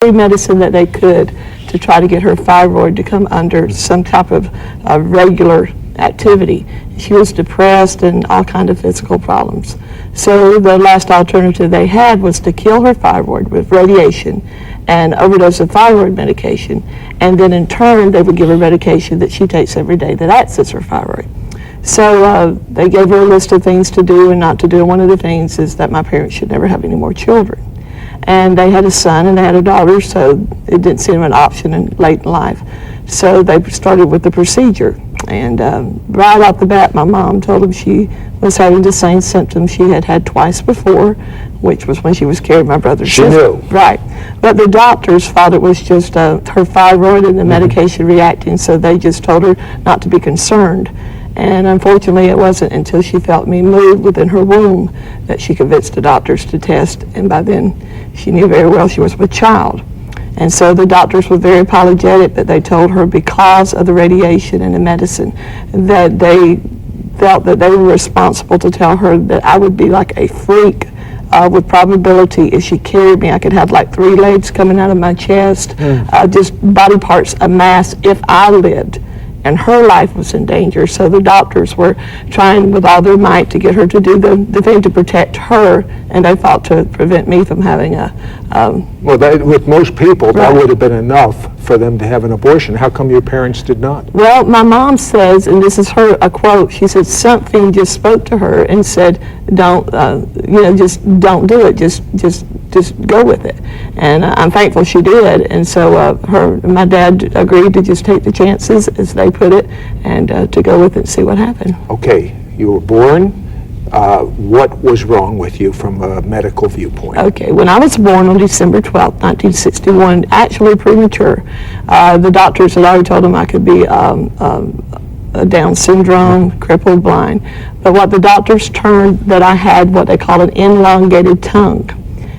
every medicine that they could to try to get her thyroid to come under some type of regular activity. She was depressed and all kinds of physical problems. So the last alternative they had was to kill her thyroid with radiation and overdose of thyroid medication, and then in turn they would give her medication that she takes every day that acts her thyroid. So they gave her a list of things to do and not to do. One of the things is that my parents should never have any more children. And they had a son and they had a daughter, so it didn't seem an option late in life. So they started with the procedure. And right off the bat, my mom told them she was having the same symptoms she had had twice before, which was when she was carrying my brother's sister. She knew. Right. But the doctors thought it was just her thyroid and the medication reacting, so they just told her not to be concerned. And unfortunately, it wasn't until she felt me move within her womb that she convinced the doctors to test, and by then she knew very well she was with child. And so the doctors were very apologetic, but they told her because of the radiation and the medicine that they felt that they were responsible to tell her that I would be like a freak with probability. If she carried me, I could have like 3 legs coming out of my chest, just body parts a mass if I lived. And her life was in danger, so the doctors were trying with all their might to get her to do the thing to protect her, and they fought to prevent me from having a... well, with most people, that would have been enough for them to have an abortion. How come your parents did not? Well, my mom says, and this is a quote, she said something just spoke to her and said, don't, just don't do it, just go with it. And I'm thankful she did, and so my dad agreed to just take the chances, as they put it, and to go with it and see what happened. Okay, you were born. What was wrong with you from a medical viewpoint? Okay, when I was born on December 12th, 1961, actually premature, the doctors had already told them I could be a Down syndrome, crippled, blind. But what the doctors termed that I had what they call an elongated tongue.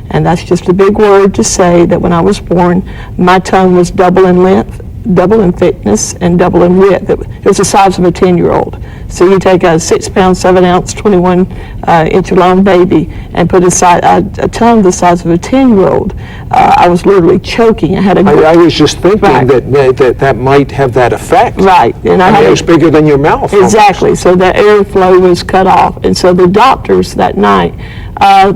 And that's just a big word to say that when I was born, my tongue was double in length, double in thickness, and double in width. It was the size of a 10-year-old. So you take a 6-pound, 7-ounce, 21-inch long baby and put a tongue the size of a 10-year-old. I was literally choking. I was just thinking that might have that effect. Right. And it was bigger than your mouth. Exactly. Almost. So the airflow was cut off. And so the doctors that night,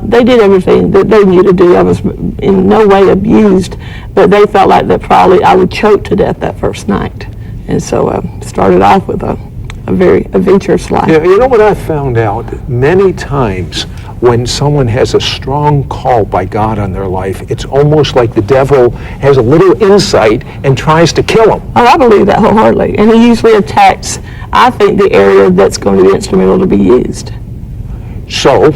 they did everything that they knew to do. I was in no way abused, but they felt like that probably I would choke to death that first night. And so I started off with a very adventurous life. Yeah, you know what I've found out? Many times when someone has a strong call by God on their life, it's almost like the devil has a little insight and tries to kill them. Oh, I believe that wholeheartedly. And he usually attacks, I think, the area that's going to be instrumental to be used. So,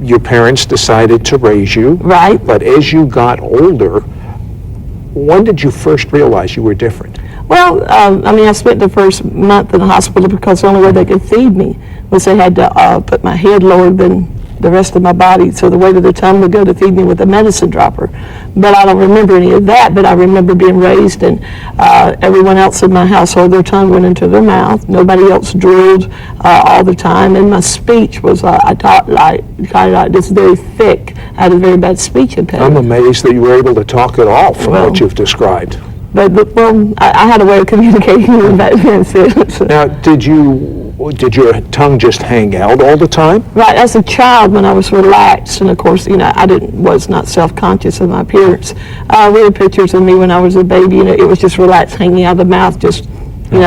your parents decided to raise you. Right. But as you got older, when did you first realize you were different? Well, I spent the first month in the hospital because the only way they could feed me was they had to put my head lower than the rest of my body, so the weight of the tongue would go to feed me with a medicine dropper. But I don't remember any of that, but I remember being raised, and everyone else in my household, their tongue went into their mouth. Nobody else drooled all the time, and my speech was, I talked kind of like this, very thick. I had a very bad speech impediment. I'm amazed that you were able to talk at all from what you've described. But I had a way of communicating with that then. Now, did your tongue just hang out all the time? Right. As a child, when I was relaxed, and of course, I was not self-conscious of my appearance. We had pictures of me when I was a baby, and it was just relaxed, hanging out of the mouth, just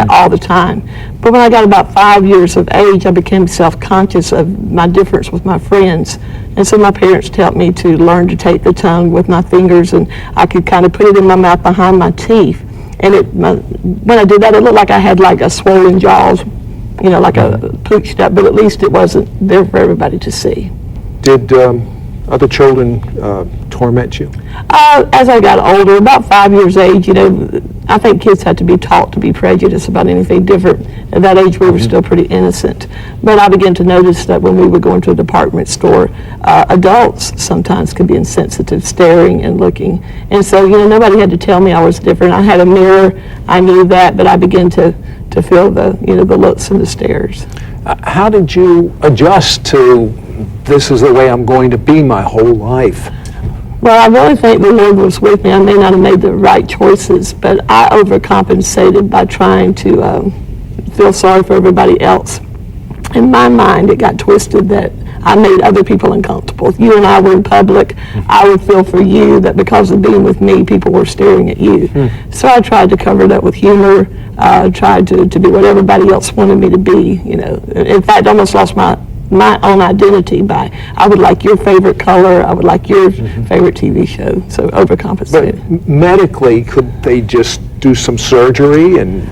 all the time. But when I got about 5 years of age, I became self-conscious of my difference with my friends. And so my parents taught me to learn to take the tongue with my fingers, and I could kind of put it in my mouth behind my teeth. And when I did that, it looked like I had like a swollen jaws, like a pooched up, but at least it wasn't there for everybody to see. Did other children torment you? As I got older, about 5 years age, I think kids had to be taught to be prejudiced about anything different. At that age, we were still pretty innocent. But I began to notice that when we would go into a department store, adults sometimes could be insensitive, staring and looking. And so, nobody had to tell me I was different. I had a mirror, I knew that, but I began to feel the looks and the stares. How did you adjust to this is the way I'm going to be my whole life? Well, I really think the Lord was with me. I may not have made the right choices, but I overcompensated by trying to feel sorry for everybody else. In my mind, it got twisted that I made other people uncomfortable. If you and I were in public, I would feel for you that because of being with me, people were staring at you. So I tried to cover it up with humor, tried to be what everybody else wanted me to be, you know. In fact, I almost lost my own identity by, I would like your favorite color, I would like your favorite TV show, so overcompensated. But medically, could they just do some surgery? And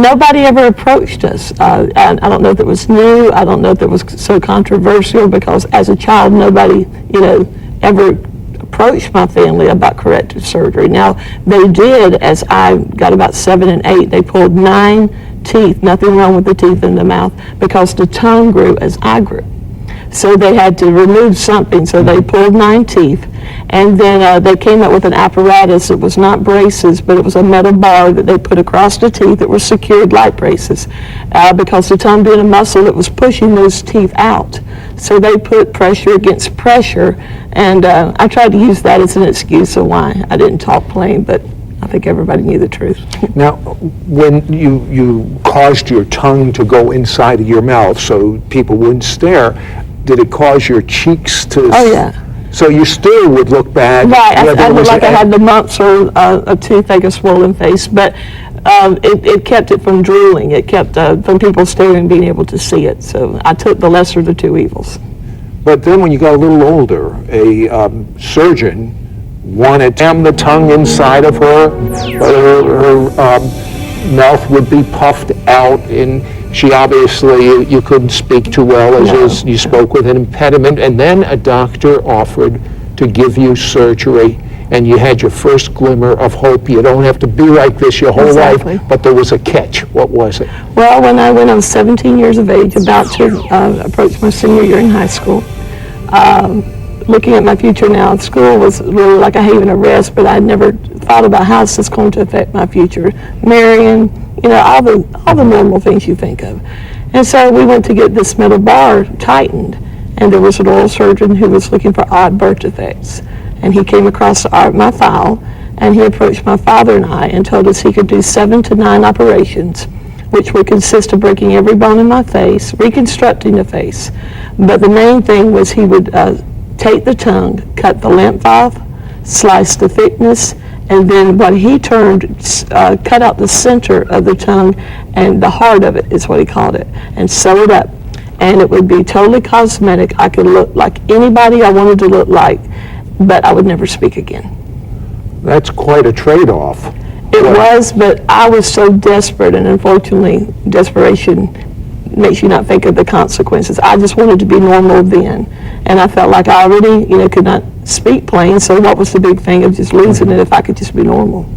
nobody ever approached us. And I don't know if it was new, I don't know if it was so controversial, because as a child, nobody, you know, ever approached my family about corrective surgery. Now, they did as I got about 7 and 8. They pulled 9 teeth, nothing wrong with the teeth in the mouth, because the tongue grew as I grew. So they had to remove something, so they pulled 9 teeth, and then they came up with an apparatus. It was not braces, but it was a metal bar that they put across the teeth that were secured like braces, because the tongue being a muscle, it was pushing those teeth out. So they put pressure against pressure, and I tried to use that as an excuse of why I didn't talk plain, but I think everybody knew the truth. now, when you caused your tongue to go inside of your mouth so people wouldn't stare, did it cause your cheeks to... Oh, yeah. So you still would look bad? Right, I looked like I had the mumps or a toothache, a swollen face, but it kept it from drooling. It kept from people staring and being able to see it. So I took the lesser of the two evils. But then when you got a little older, a surgeon wanted to jam the tongue inside of her. Her mouth would be puffed out, and she obviously, you couldn't speak too well as you spoke with an impediment. And then a doctor offered to give you surgery, and you had your first glimmer of hope. You don't have to be like this your whole life, but there was a catch. What was it? Well, when I was 17 years of age, about to approach my senior year in high school, looking at my future now, school was really like a haven of rest, but I'd never thought about how this is going to affect my future. Marrying, you know, all the normal things you think of. And so we went to get this metal bar tightened, and there was an oral surgeon who was looking for odd birth defects. And he came across my file, and he approached my father and I and told us he could do 7 to 9 operations, which would consist of breaking every bone in my face, reconstructing the face. But the main thing was he would take the tongue, cut the length off, slice the thickness, and then what he turned, cut out the center of the tongue, and the heart of it is what he called it, and sew it up. And it would be totally cosmetic. I could look like anybody I wanted to look like, but I would never speak again. That's quite a trade-off. It was, but I was so desperate, and unfortunately, desperation makes you not think of the consequences. I just wanted to be normal then, and I felt like I already, you know, could not speak plain, so what was the big thing of just losing it if I could just be normal?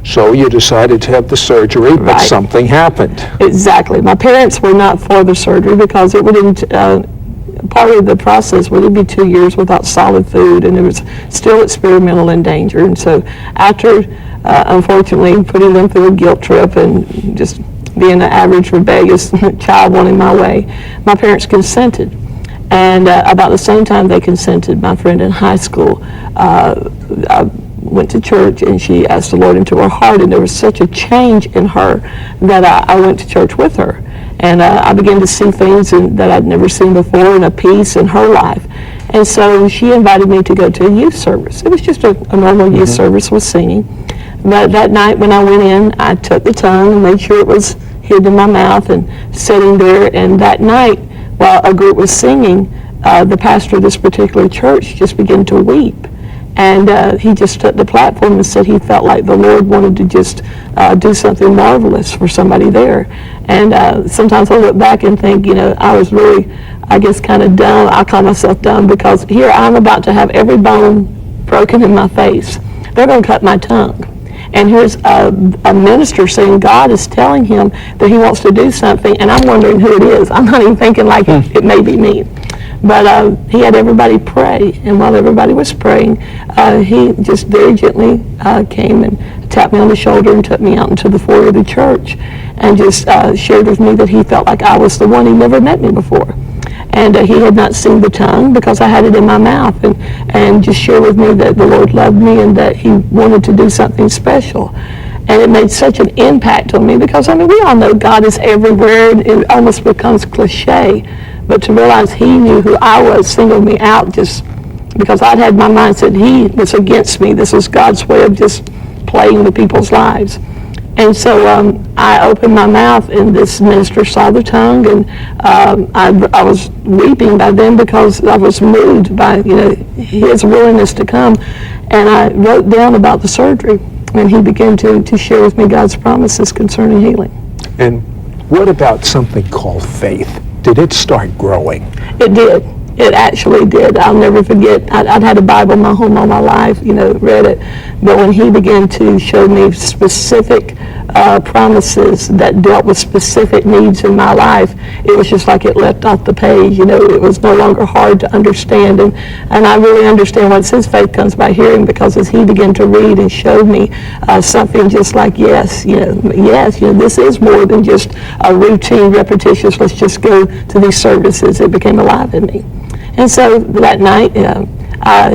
So you decided to have the surgery, but Right. something happened. Exactly. My parents were not for the surgery because it wouldn't, part of the process would be 2 years without solid food, and it was still experimental and danger. And so after, unfortunately, putting them through a guilt trip and just being an average rebellious child wanting my way, my parents consented. And about the same time they consented, my friend in high school went to church, and she asked the Lord into her heart, and there was such a change in her that I went to church with her. And I began to see things that I'd never seen before, and a peace in her life. And so she invited me to go to a youth service. It was just a normal youth service with singing. But that night when I went in, I took the tongue and made sure it was hidden in my mouth and sitting there. And that night, while a group was singing, the pastor of this particular church just began to weep. And he just took the platform and said he felt like the Lord wanted to just do something marvelous for somebody there. And sometimes I look back and think, you know, I was really, I guess, kind of dumb. I call myself dumb because here I'm about to have every bone broken in my face. They're going to cut my tongue. And here's a minister saying God is telling him that he wants to do something, and I'm wondering who it is. I'm not even thinking like it may be me. But he had everybody pray, and while everybody was praying, he just very gently came and tapped me on the shoulder and took me out into the foyer of the church and just shared with me that he felt like I was the one. He never met me before. And he had not seen the tongue because I had it in my mouth, and just shared with me that the Lord loved me and that he wanted to do something special. And it made such an impact on me because, I mean, we all know God is everywhere, and it almost becomes cliche. But to realize he knew who I was, singled me out just because I'd had my mindset he was against me. This was God's way of just playing with people's lives. And so I opened my mouth, and this minister saw the tongue, and I was weeping by then because I was moved by, his willingness to come. And I wrote down about the surgery, and he began to share with me God's promises concerning healing. And what about something called faith? Did it start growing? It did. It actually did. I'll never forget, I'd had a Bible in my home all my life, read it. But when he began to show me specific promises that dealt with specific needs in my life, it was just like it leapt off the page. It was no longer hard to understand. And I really understand why it says faith comes by hearing, because as he began to read and show me something just like, yes, this is more than just a routine, repetitious, let's just go to these services. It became alive in me. And so that night,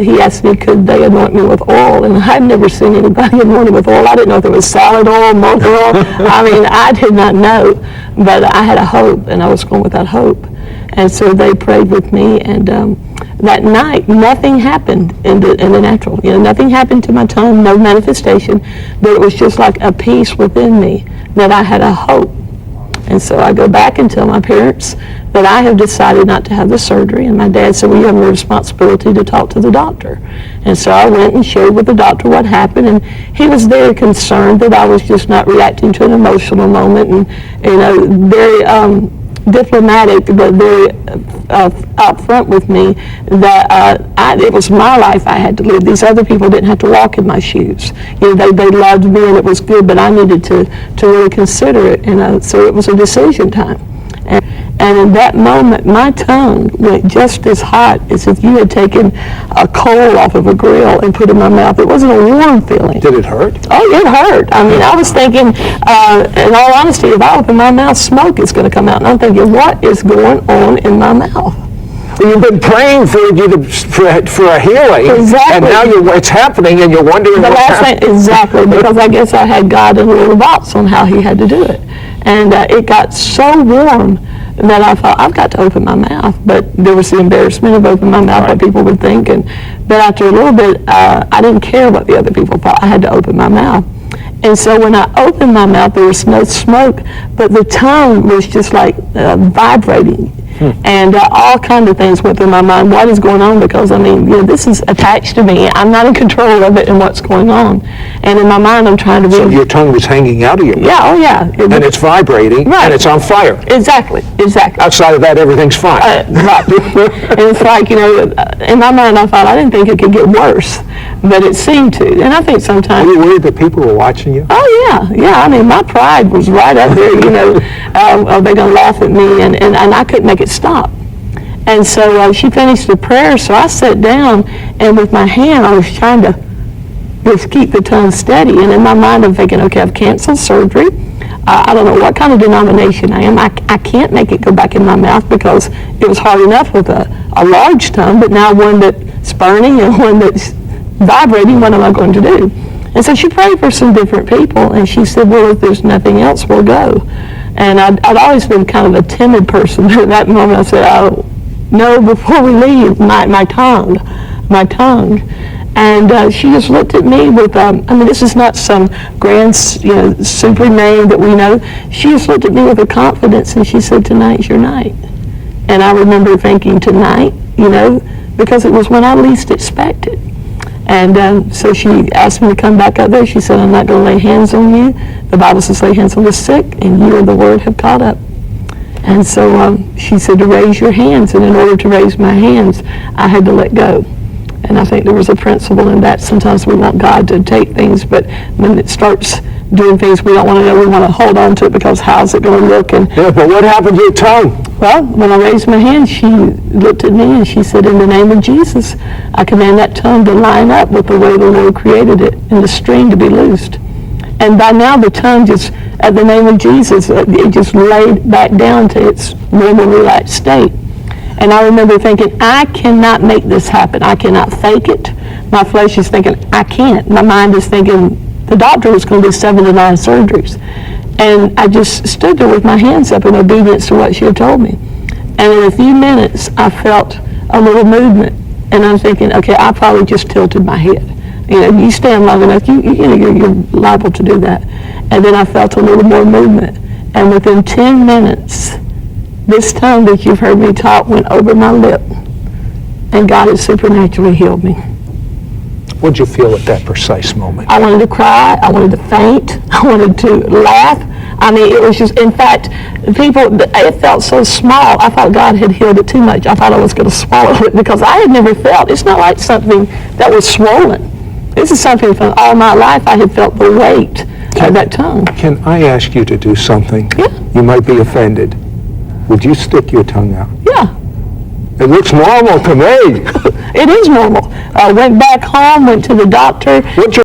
he asked me, could they anoint me with oil? And I'd never seen anybody anointed with oil. I didn't know if it was salad oil, monk oil. I mean, I did not know. But I had a hope, and I was going with that hope. And so they prayed with me, and that night, nothing happened in the natural. Nothing happened to my tongue, no manifestation. But it was just like a peace within me that I had a hope. And so I go back and tell my parents that I have decided not to have the surgery. And my dad said, well, you have a responsibility to talk to the doctor. And so I went and shared with the doctor what happened. And he was very concerned that I was just not reacting to an emotional moment, and, very diplomatic, but very upfront with me that it was my life I had to live. These other people didn't have to walk in my shoes. They loved me, and it was good, but I needed to really consider it. And so it was a decision time. And in that moment, my tongue went just as hot as if you had taken a coal off of a grill and put it in my mouth. It wasn't a warm feeling. Did it hurt? Oh, it hurt. I mean, I was thinking, in all honesty, if I open my mouth, smoke is going to come out. And I'm thinking, what is going on in my mouth? You've been praying for a healing, exactly. And now it's happening, and you're wondering the what last thing, exactly, because I guess I had God in a little box on how he had to do it. And it got so warm that I thought, I've got to open my mouth. But there was the embarrassment of opening my mouth, what people would think. But after a little bit, I didn't care what the other people thought. I had to open my mouth. And so when I opened my mouth, there was no smoke, but the tongue was just like vibrating. And all kinds of things went through my mind. What is going on? Because, I mean, this is attached to me. I'm not in control of it and what's going on. And in my mind, I'm trying to So your tongue was hanging out of your mouth. Yeah, oh yeah. And it's vibrating, right. And it's on fire. Exactly. Outside of that, everything's fine. Right. And it's like, in my mind, I thought, I didn't think it could get worse. But it seemed to. And I think sometimes... Were you worried that people were watching you? Oh, yeah. I mean, my pride was right up there, are they going to laugh at me? And I couldn't make it stop. And so she finished the prayer, so I sat down, and with my hand, I was trying to just keep the tongue steady. And in my mind, I'm thinking, okay, I've canceled surgery. I don't know what kind of denomination I am. I can't make it go back in my mouth because it was hard enough with a large tongue, but now one that's burning and one that's vibrating, what am I going to do? And so she prayed for some different people, and she said, well, if there's nothing else, we'll go. And I'd always been kind of a timid person. At that moment, I said, oh, no, before we leave, my tongue. And she just looked at me with, this is not some grand, super name that we know. She just looked at me with a confidence, and she said, tonight's your night. And I remember thinking, tonight, because it was when I least expected. And so she asked me to come back up there. She said, I'm not going to lay hands on you. The Bible says lay hands on the sick, and you and the word have caught up. And so she said to raise your hands, and in order to raise my hands, I had to let go. And I think there was a principle in that. Sometimes we want God to take things, but when it starts doing things we don't want to know, we want to hold on to it because how's it going to look? Yeah, but what happened to your tongue? Well, when I raised my hand, she looked at me and she said, in the name of Jesus, I command that tongue to line up with the way the Lord created it and the string to be loosed. And by now the tongue just, at the name of Jesus, it just laid back down to its normal relaxed state. And I remember thinking, I cannot make this happen. I cannot fake it. My flesh is thinking, I can't. My mind is thinking, the doctor was going to do 7 to 9 surgeries. And I just stood there with my hands up in obedience to what she had told me. And in a few minutes, I felt a little movement. And I'm thinking, okay, I probably just tilted my head. You know, you stand long enough, you're liable to do that. And then I felt a little more movement. And within 10 minutes, this tongue that you've heard me talk went over my lip. And God has supernaturally healed me. What'd you feel at that precise moment? I wanted to cry. I wanted to faint. I wanted to laugh. I mean, it was just, in fact, it felt so small. I thought God had healed it too much. I thought I was going to swallow it because I had never felt, it's not like something that was swollen. This is something from all my life I had felt the weight of that tongue. Can I ask you to do something? Yeah. You might be offended. Would you stick your tongue out? Yeah. It looks normal to me. It is normal. I went back home, went to the doctor. What's your